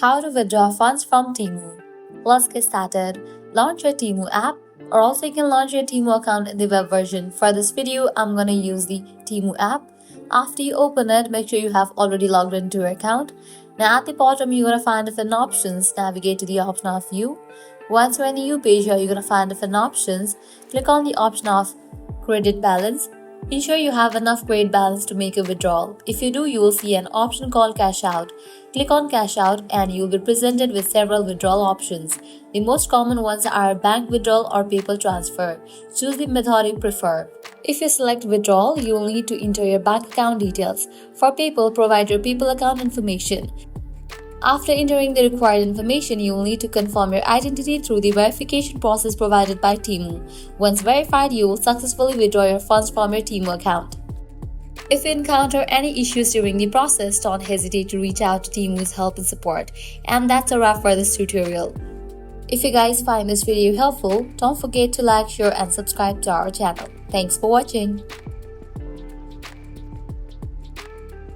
How to withdraw funds from TEMU. Let's get started. Launch your TEMU app, or also you can launch your TEMU account in the web version. For this video, I'm going to use the TEMU app. After you open it, make sure you have already logged into your account. Now at the bottom, you're going to find different options. Navigate to the option of View. Once you're in the U page here, you're going to find different options. Click on the option of Credit Balance. Ensure you have enough credit balance to make a withdrawal. If you do, you will see an option called Cash Out. Click on Cash Out and you will be presented with several withdrawal options. The most common ones are bank withdrawal or PayPal transfer. Choose the method you prefer. If you select withdrawal, you will need to enter your bank account details. For PayPal, provide your PayPal account information. After entering the required information, you will need to confirm your identity through the verification process provided by TEMU. Once verified, you will successfully withdraw your funds from your TEMU account. If you encounter any issues during the process, don't hesitate to reach out to TEMU's help and support. And that's a wrap for this tutorial. If you guys find this video helpful, don't forget to like, share and subscribe to our channel. Thanks for watching.